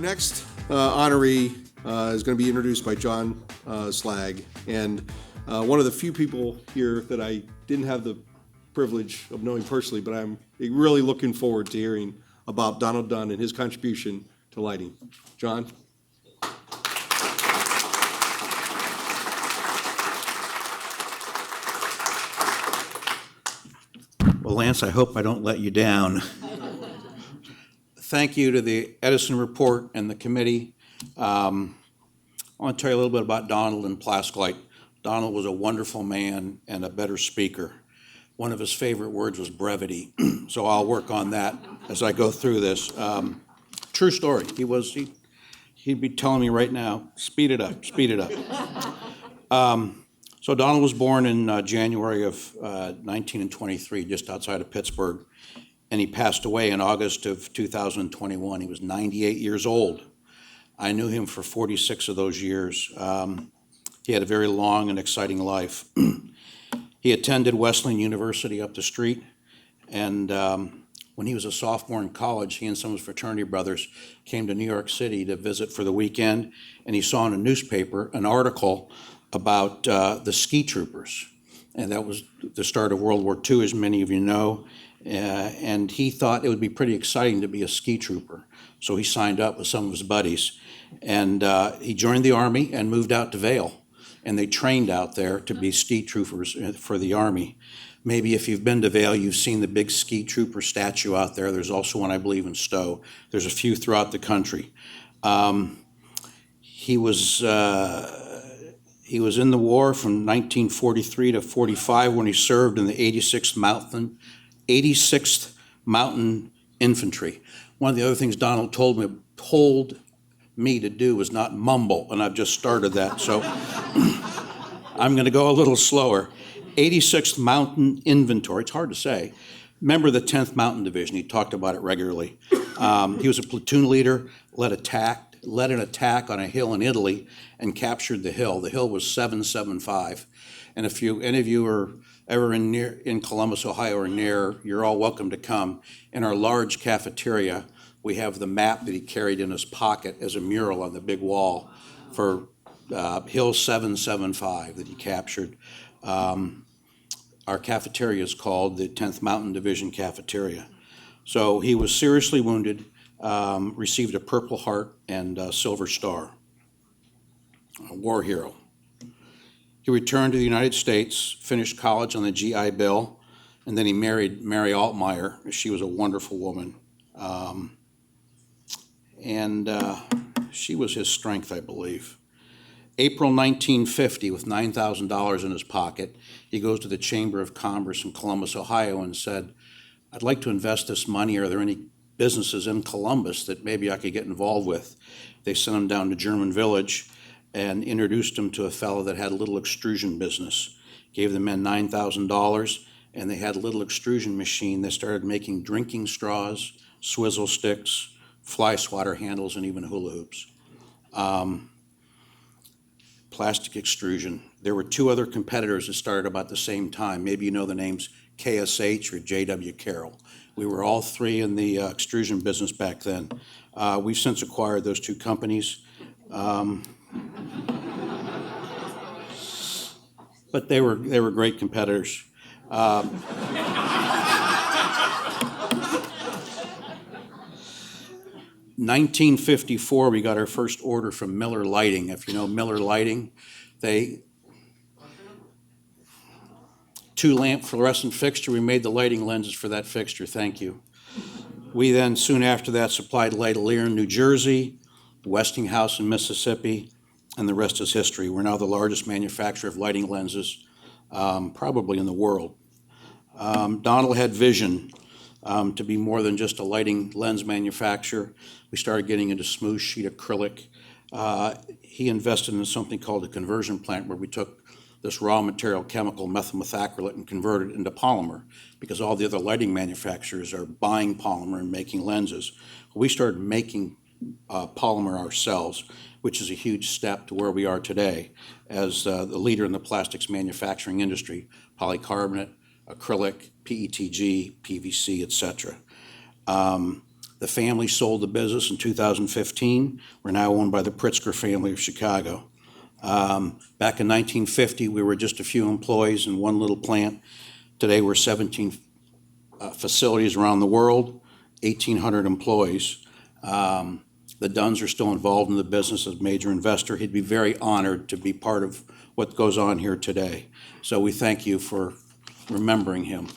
next honoree is going to be introduced by John Szlag, and one of the few people here that I didn't have the privilege of knowing personally, but I'm really looking forward to hearing about Donald Dunn and his contribution to lighting. John? Well, Lance, I hope I don't let you down. Thank you to the EdisonReport and the committee. I want to tell you a little bit about Donald and Plaskolite. Donald was a wonderful man and a better speaker. One of his favorite words was brevity, so I'll work on that as I go through this. True story. He'd be telling me right now, speed it up, speed it up. So Donald was born in January of 1923, just outside of Pittsburgh, and he passed away in August of 2021. He was 98 years old. I knew him for 46 of those years. He had a very long and exciting life. He attended Wesleyan University up the street, and when he was a sophomore in college, he and some of his fraternity brothers came to New York City to visit for the weekend, and he saw in a newspaper an article about the ski troopers, and that was the start of World War II, as many of you know, and he thought it would be pretty exciting to be a ski trooper, so he signed up with some of his buddies, and he joined the Army and moved out to Vail, and they trained out there to be ski troopers for the Army. Maybe if you've been to Vail, you've seen the big ski trooper statue out there. There's also one, I believe, in Stowe. There's a few throughout the country. He was in the war from 1943 to 45 when he served in the 86th Mountain Infantry. One of the other things Donald told me to do was not mumble, and I've just started that, so I'm going to go a little slower. 86th Mountain Inventory, it's hard to say. Member of the 10th Mountain Division, he talked about it regularly. He was a platoon leader, led an attack on a hill in Italy and captured the hill. The hill was 775. And if any of you are ever in Columbus, Ohio or near, you're all welcome to come. In our large cafeteria, we have the map that he carried in his pocket as a mural on the big wall for Hill 775 that he captured. Our cafeteria is called the 10th Mountain Division Cafeteria. So he was seriously wounded, received a Purple Heart and a Silver Star, a war hero. He returned to the United States, finished college on the GI Bill, and then he married Mary Altmeyer. She was a wonderful woman. She was his strength, I believe. April 1950, with $9,000 in his pocket, he goes to the Chamber of Commerce in Columbus, Ohio, and said, I'd like to invest this money. Are there any businesses in Columbus that maybe I could get involved with? They sent him down to German Village and introduced him to a fellow that had a little extrusion business. Gave the men $9,000, and they had a little extrusion machine that started making drinking straws, swizzle sticks, fly swatter handles, and even hula hoops. Plastic extrusion. There were two other competitors that started about the same time. Maybe you know the names KSH or J.W. Carroll. We were all three in the extrusion business back then. We've since acquired those two companies. But they were great competitors. 1954, we got our first order from Miller Lighting. If you know Miller Lighting, two-lamp fluorescent fixture. We made the lighting lenses for that fixture. Thank you. We then, soon after that, supplied Lightalier in New Jersey, Westinghouse in Mississippi, and the rest is history. We're now the largest manufacturer of lighting lenses, probably in the world. Donald had vision to be more than just a lighting lens manufacturer. We started getting into smooth sheet acrylic. He invested in something called a conversion plant, where we took this raw material, chemical methyl methacrylate, and converted it into polymer, because all the other lighting manufacturers are buying polymer and making lenses. We started making polymer ourselves, which is a huge step to where we are today as the leader in the plastics manufacturing industry, polycarbonate, acrylic, PETG, PVC, etc. The family sold the business in 2015. We're now owned by the Pritzker family of Chicago. Back in 1950, we were just a few employees in one little plant. Today, we're 17 facilities around the world, 1,800 employees. The Dunns are still involved in the business as a major investor. He'd be very honored to be part of what goes on here today. So we thank you for remembering him.